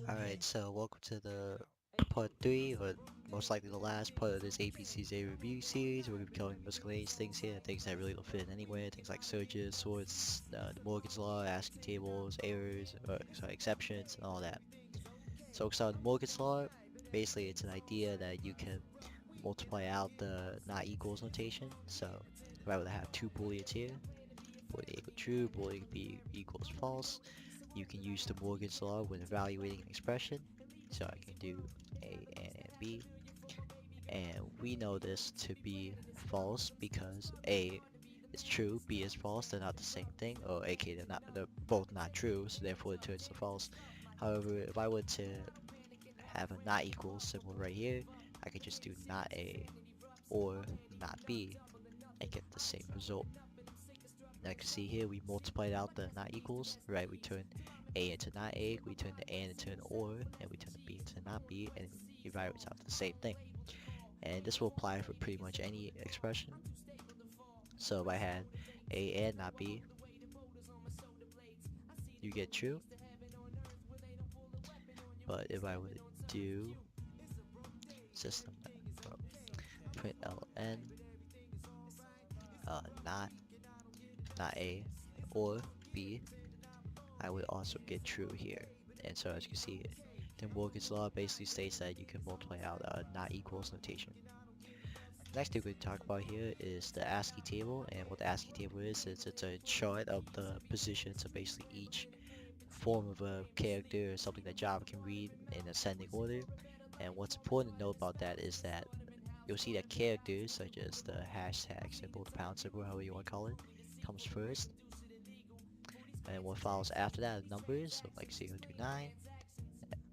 Alright, so welcome to the part 3, or most likely the last part of this APCSA review series. We're going to be covering miscellaneous things here, things that really don't fit in anywhere, things like searches, sorts, the Morgan's Law, ASCII tables, errors, exceptions, and all that. So we'll start with Morgan's Law. Basically, it's an idea that you can multiply out the not equals notation. So if I were to have two booleans here, boolean equal true, boolean b equals false, you can use the Morgan's Law when evaluating an expression. So I can do A and B, and we know this to be false because A is true, B is false. They're not the same thing, or aka they're both not true, so therefore it turns to false. However, if I were to have a not equal symbol right here, I could just do not A or not B and get the same result. Now you can see here we multiplied out the not equals, right? We turn A into not A, we turn the A into an OR, and we turn the B into not B, and it evaluates out the same thing. And this will apply for pretty much any expression. So if I had A and not B, you get true. But if I would do system print ln not A or B, I would also get true here. And so as you can see, the Morgan's Law basically states that you can multiply out a not equals notation. Next thing we're going to talk about here is the Ascii table, and what the Ascii table is it's a chart of the positions of basically each form of a character or something that Java can read in ascending order. And what's important to know about that is that you'll see that characters such as the hashtag symbol, the pound symbol, however you want to call it, comes first. And what follows after that are numbers, so like 0 to 9.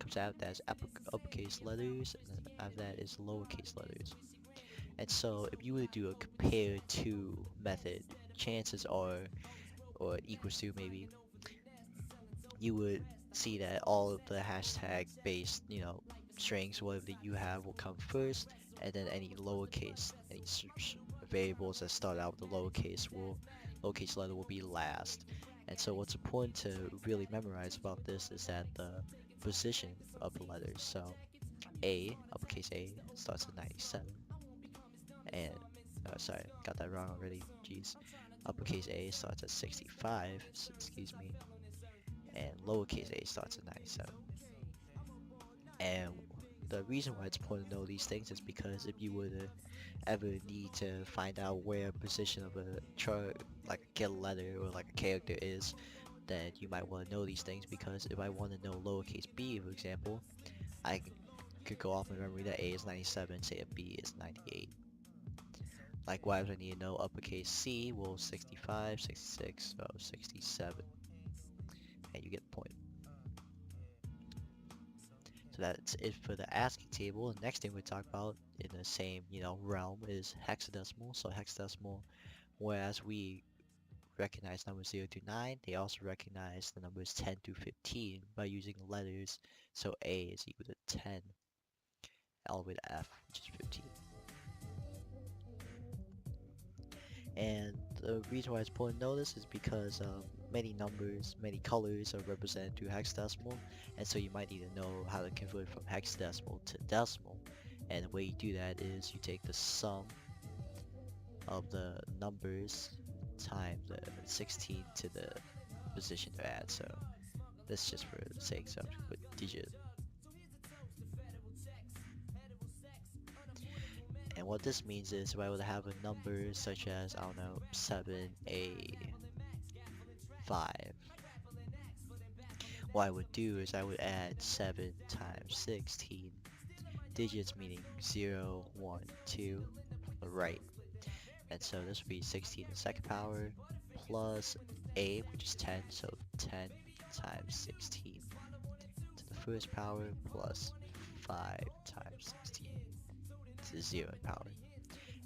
Comes out as uppercase letters, and then after that is lowercase letters. And so if you were to do a compare to method, chances are, or equals to maybe, you would see that all of the hashtag based, strings, whatever that you have will come first, and then any lowercase, any variables that start out with the lowercase letter will be last. And so what's important to really memorize about this is that the position of the letters. So A, uppercase A, starts at 97. And, sorry, got that wrong already, jeez. Uppercase A starts at 65, excuse me. And lowercase a starts at 97. And the reason why it's important to know these things is because if you were to ever need to find out where position of a chart, like a letter or like a character is, then you might want to know these things, because if I want to know lowercase b, for example, I could go off my memory that A is 97, say a B is 98. Likewise, I need to know uppercase C, well 65, 66, so 67. And you get the point. So that's it for the ASCII table. The next thing we talk about in the same, realm is hexadecimal. So hexadecimal, whereas we recognize numbers 0 to 9, they also recognize the numbers 10 through 15 by using the letters. So A is equal to 10, all the way to F, which is 15. And the reason why it's important to know this is because many numbers, many colors are represented through hexadecimal, and so you might need to know how to convert from hexadecimal to decimal. And the way you do that is you take the sum of the numbers times the 16 to the position they're at. So this is just for the sake, so I'm just put digit. And what this means is if I were to have a number such as, I don't know, 7, A, 5, what I would do is I would add 7 times 16 digits, meaning 0, 1, 2 from the right. And so this would be 16 to the second power plus A, which is 10, so 10 times 16 to the first power plus 5 times 16 to the 0th power.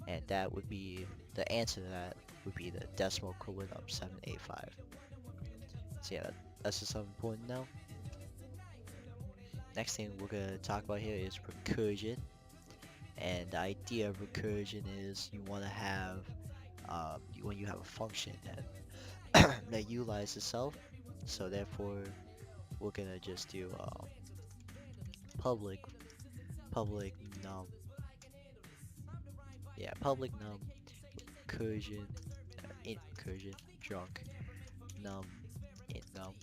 And that would be, the answer to that would be the decimal equivalent of 785. So yeah, that's just something important to know. Next thing we're going to talk about here is recursion. And the idea of recursion is you want to have, when you have a function that that utilizes itself. So therefore, we're going to just do public num, yeah, public num recursion, int recursion, drunk num int num.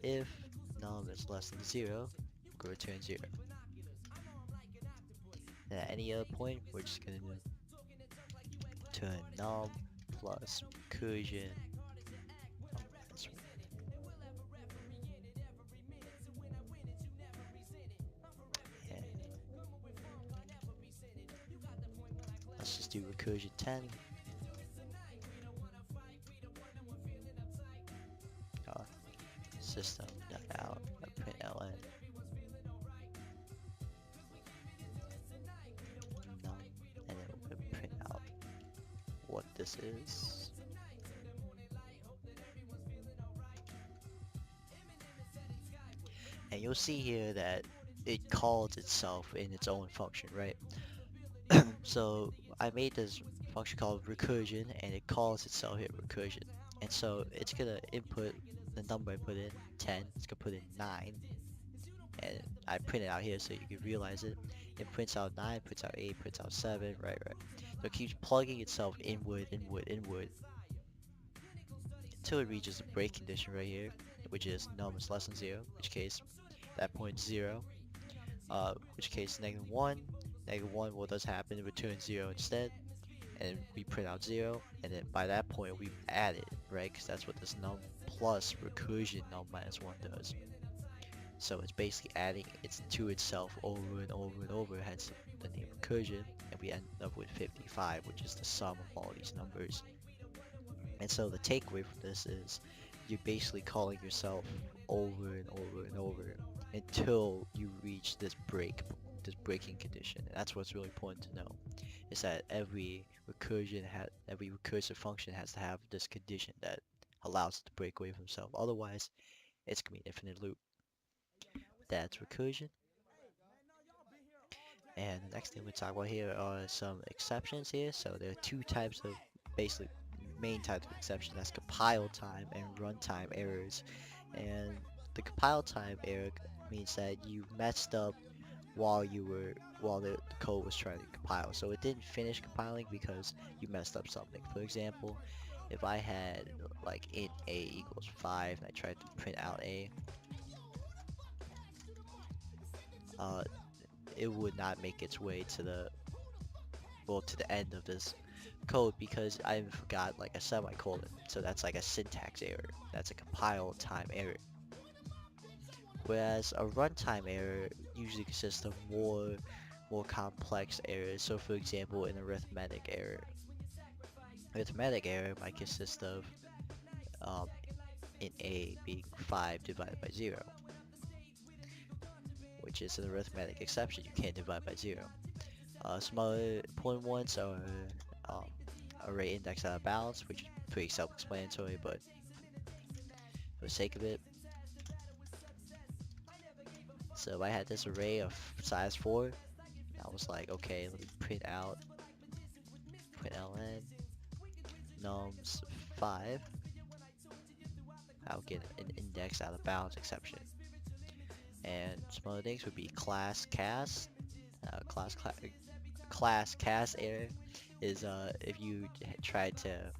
If num is less than 0, we'll return 0. And at any other point, we're just gonna turn num plus recursion. That's right. And let's just do recursion 10. System.out println num, and then we're gonna print out what this is. And you'll see here that it calls itself in its own function, right? So I made this function called recursion, and it calls itself here recursion. And so it's gonna input the number I put in, 10, it's gonna put in 9, and I print it out here so you can realize it. It prints out 9, prints out 8, prints out 7, right. So it keeps plugging itself inward until it reaches the break condition right here, which is num is less than 0, in which case that point is 0, which case -1, -1, what does happen? It returns 0 instead, and we print out 0, and then by that point we've added, right? Because that's what this num plus recursion num minus 1 does. So it's basically adding it to itself over and over, hence the name recursion, and we end up with 55, which is the sum of all these numbers. And so the takeaway from this is you're basically calling yourself over and over until you reach this breaking condition. And that's what's really important to know, is that every recursive function has to have this condition that allows it to break away from itself. Otherwise, it's gonna be an infinite loop. That's recursion. And the next thing we talk about here are some exceptions here. So there are two types of basically main types of exceptions. That's compile time and runtime errors. And the compile time error means that you messed up while the code was trying to compile. So it didn't finish compiling because you messed up something. For example, if I had like int a equals 5 and I tried to print out a, it would not make its way to the end of this code because I forgot like a semicolon. So that's like a syntax error. That's a compile time error. Whereas a runtime error usually consists of more complex errors. So for example, an arithmetic error might consist of in a being 5 divided by 0, which is an arithmetic exception. You can't divide by 0. Some other important ones are array index out of bounds, which is pretty self-explanatory, but for the sake of it. So I had this array of size 4. I was like, okay, let me print ln nums 5. I'll get an index out of bounds exception. And some other things would be class cast. Class cast error is if you try to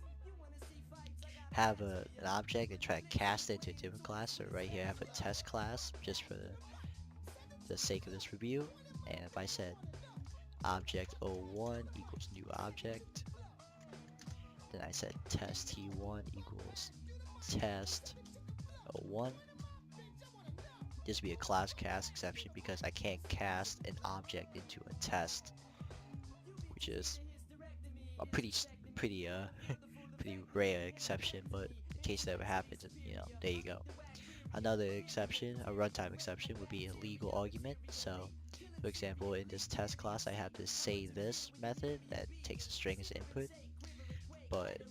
have an object and try to cast it into a different class. So right here I have a test class just for the sake of this review. And if I said object 01 equals new object, then I said test t1 equals test 01, this would be a class cast exception because I can't cast an object into a test, which is a pretty pretty rare exception, but in case that ever happens, there you go. Another exception, a runtime exception, would be a legal argument. So for example, in this test class I have this say this method that takes a string as input, but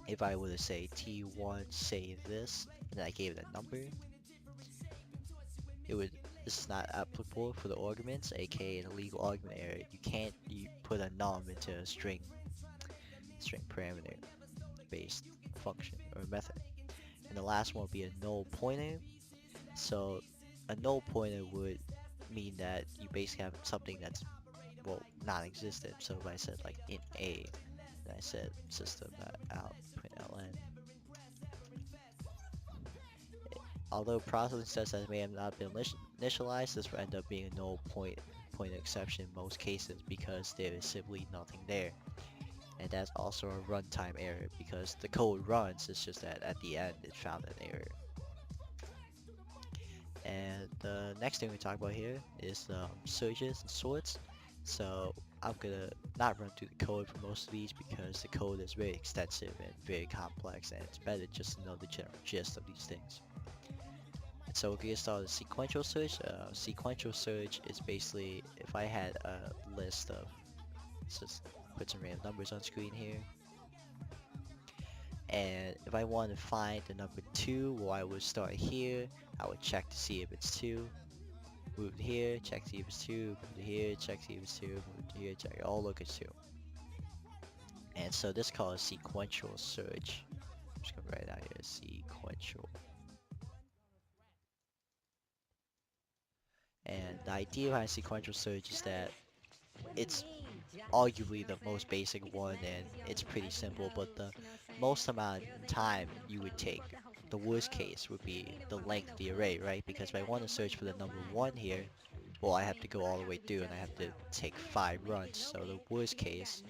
if I were to say t1 say this and I gave it a number, this is not applicable for the arguments, aka an illegal argument error. You can't put a num into a string parameter. based function or method. And the last one would be a null pointer. So a null pointer would mean that you basically have something that's, well, non-existent. So if I said like int a, and I said system.out println, although processing sets may have not been initialized, this will end up being a null pointer exception in most cases because there is simply nothing there. And that's also a runtime error because the code runs, it's just that at the end it found an error. And the next thing we talk about here is searches and sorts. So I'm gonna not run through the code for most of these because the code is very extensive and very complex, and it's better just to know the general gist of these things. And so we're gonna start with sequential search. Sequential search is basically if I had a list of, let's just put some random numbers on screen here. And if I want to find the number 2, well, I would start here. I would check to see if it's 2. Move to here, check to see if it's 2. Move to here, check to see if it's 2. Move to here, check. Oh, look, it's 2. And so this is called sequential search. I'm just gonna write out here sequential. And the idea behind sequential search is that it's arguably the most basic one, and it's pretty simple, but the most amount of time you would take, the worst case would be the length of the array, right? Because if I want to search for the number 1 here, well, I have to go all the way through and I have to take 5 runs. So the worst case,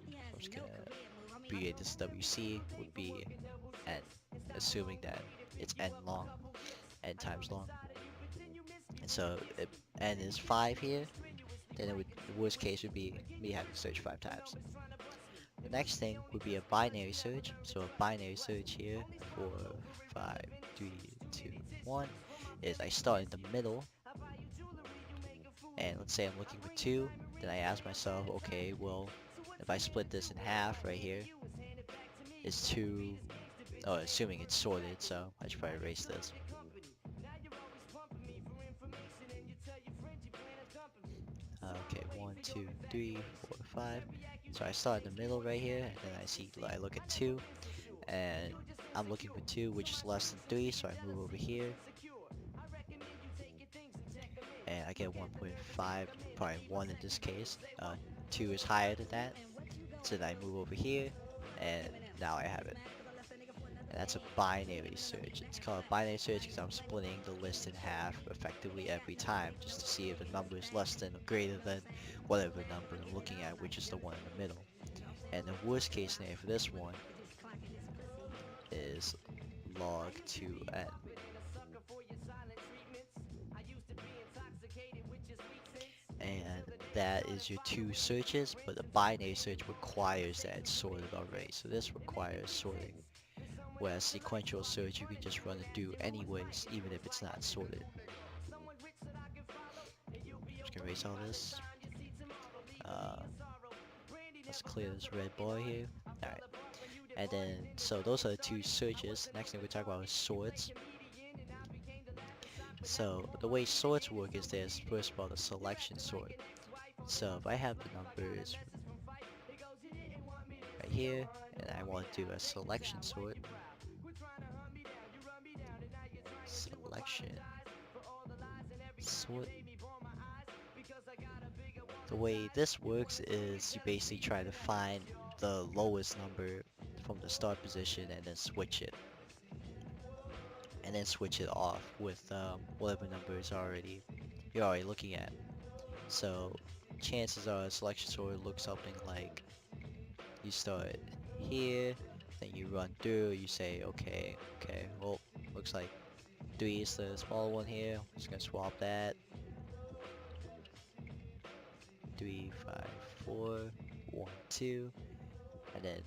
I'm just gonna abbreviate this WC, would be n, assuming that it's n long, n times long. And so if n is 5 here, then the worst case would be me having to search 5 times. The next thing would be a binary search. So a binary search here, 4, 5, 3, 2, 1, is I start in the middle, and let's say I'm looking for 2, then I ask myself, okay, well, if I split this in half right here, is 2, oh, assuming it's sorted, so I should probably erase this. Okay, 1, 2, 3, 4, 5. So I start in the middle right here, and then I look at 2, and I'm looking for 2, which is less than 3, so I move over here. And I get 1.5, probably 1 in this case. 2 is higher than that, so then I move over here, and now I have it. And that's a binary search. It's called a binary search because I'm splitting the list in half effectively every time, just to see if a number is less than or greater than whatever number I'm looking at, which is the one in the middle. And the worst case scenario for this one is log 2n. And that is your 2 searches, but a binary search requires that it's sorted already. So this requires sorting. Whereas sequential search, you can just run it through anyways, even if it's not sorted. Just gonna erase all this. Let's clear this red bar here. Alright. And then, so those are the 2 searches. Next thing we talk about is sorts. So the way sorts work is there's first of all the selection sort. So if I have the numbers right here, and I want to do a selection sort, sort. The way this works is you basically try to find the lowest number from the start position and then switch it. And then switch it off with whatever number you're already looking at. So chances are a selection sort looks something like you start here, then you run through, you say okay, well, looks like 3 is the smaller one here. I'm just gonna swap that. 3, 5, 4, 1, 2, and then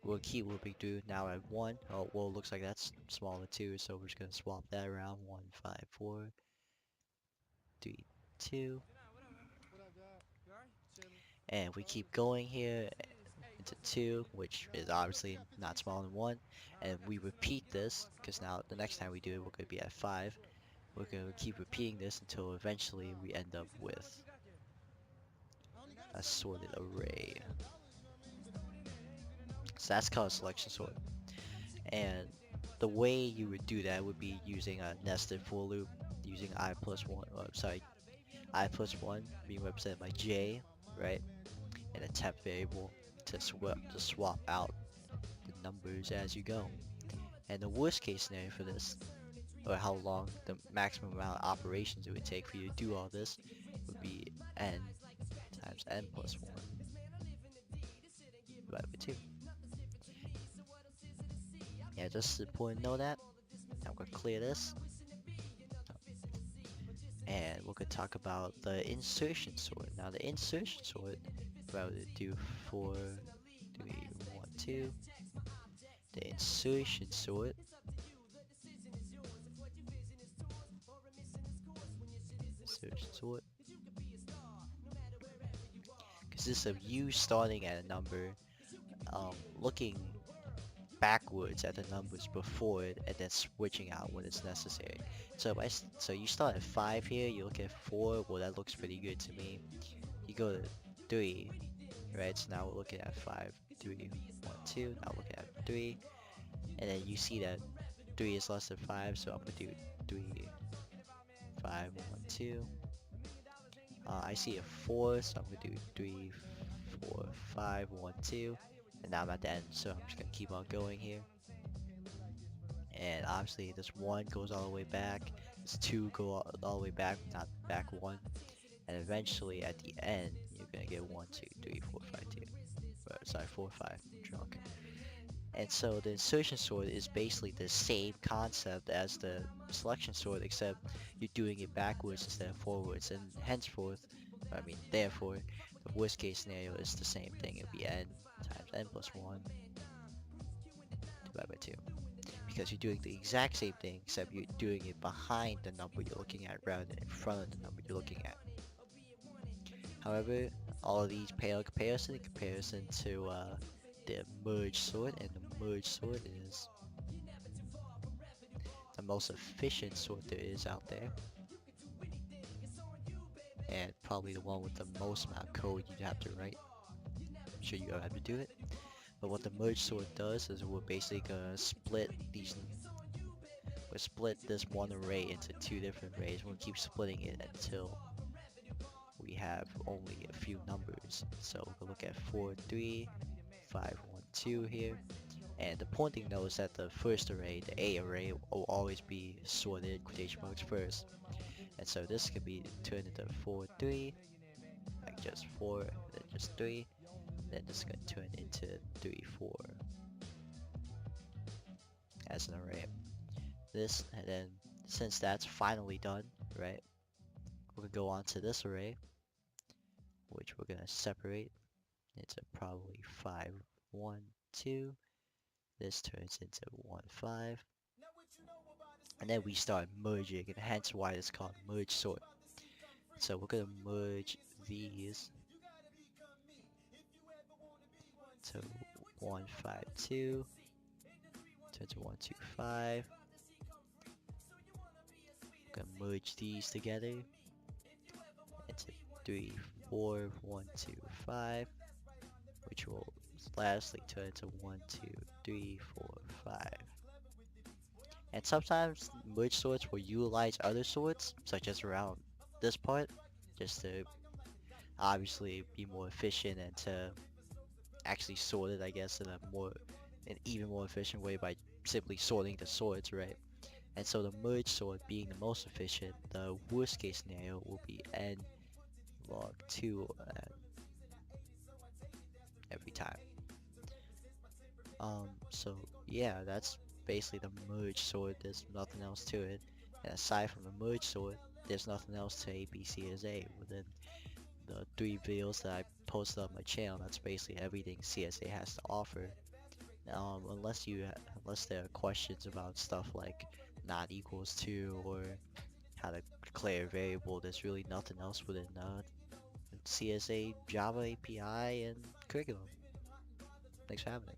we'll keep looping through. Now at 1. Oh, well, looks like that's smaller too, so we're just gonna swap that around. 1, 5, 4, 3, 2, and we keep going here into 2, which is obviously not smaller than 1, and we repeat this because now the next time we do it, we're gonna be at 5. We're gonna keep repeating this until eventually we end up with a sorted array. So that's called selection sort. And the way you would do that would be using a nested for loop, using I plus one, I plus one being represented by j, right? And a temp variable to swap out the numbers as you go. And the worst case scenario for this, or how long the maximum amount of operations it would take for you to do all this, would be n times n plus 1 divided by 2. Yeah, just important to know that. Now we're gonna clear this. And we're gonna talk about the insertion sort. Now the insertion sort, what I would do 4, 3, 1, 2. The insertion sort consists of you starting at a number, looking backwards at the numbers before it, and then switching out when it's necessary. So you start at 5 here, you look at 4, well that looks pretty good to me. You go to 3, right? So now we're looking at 5, 3, 1, 2. Now looking at 3, and then you see that 3 is less than 5, so I'm gonna do 3, 5, 1, 2. I see a 4, so I'm gonna do 3, 4, 5, 1, 2. And now I'm at the end, so I'm just gonna keep on going here. And obviously this 1 goes all the way back, this 2 go all the way back, not back 1. And eventually at the end, you're gonna get 1, 2, 3, 4, 5, 2. Sorry, 4, 5, I'm drunk. And so the insertion sort is basically the same concept as the selection sort, except you're doing it backwards instead of forwards. And therefore, the worst case scenario is the same thing. It'll be n times n plus 1 divided by 2. Because you're doing the exact same thing, except you're doing it behind the number you're looking at rather than in front of the number you're looking at. However, all of these pale in comparison to the merge sort, and the merge sort is the most efficient sort there is out there, and probably the one with the most amount of code you'd have to write. I'm sure you have to do it. But what the merge sort does is we're basically gonna split this one array into 2 different arrays. We'll keep splitting it until we have only a few numbers. So we'll look at 4, 3, 5, 1, 2 here. And the important thing though is that the first array, the A array, will always be sorted quotation marks first. And so this could be turned into 4, 3, like just 4, then just 3, then this is going to turn into 3, 4 as an array. This, and then since that's finally done, right, we're going to go on to this array, which we're going to separate into probably 5, 1, 2. This turns into 1, 5. And then we start merging, and hence why it's called merge sort. So we're going to merge these. So 1, 5, 2 turns to 1, 2, 5. We're going to merge these together into 3, 4, 1, 2, 5, which will lastly turn to 1, 2, 3, 4, 5. And sometimes merge sorts will utilize other sorts, such as around this part, just to obviously be more efficient and to actually sort it, I guess, in an even more efficient way by simply sorting the sorts, right? And so the merge sort being the most efficient, the worst case scenario will be n log 2 every time. So yeah, that's basically the merge sort. There's nothing else to it. And aside from the merge sort, there's nothing else to APCSA. Within the 3 videos that I posted on my channel, that's basically everything CSA has to offer. Unless there are questions about stuff like not equals to or how to declare a variable, there's really nothing else within CSA Java API and curriculum. Thanks for having me.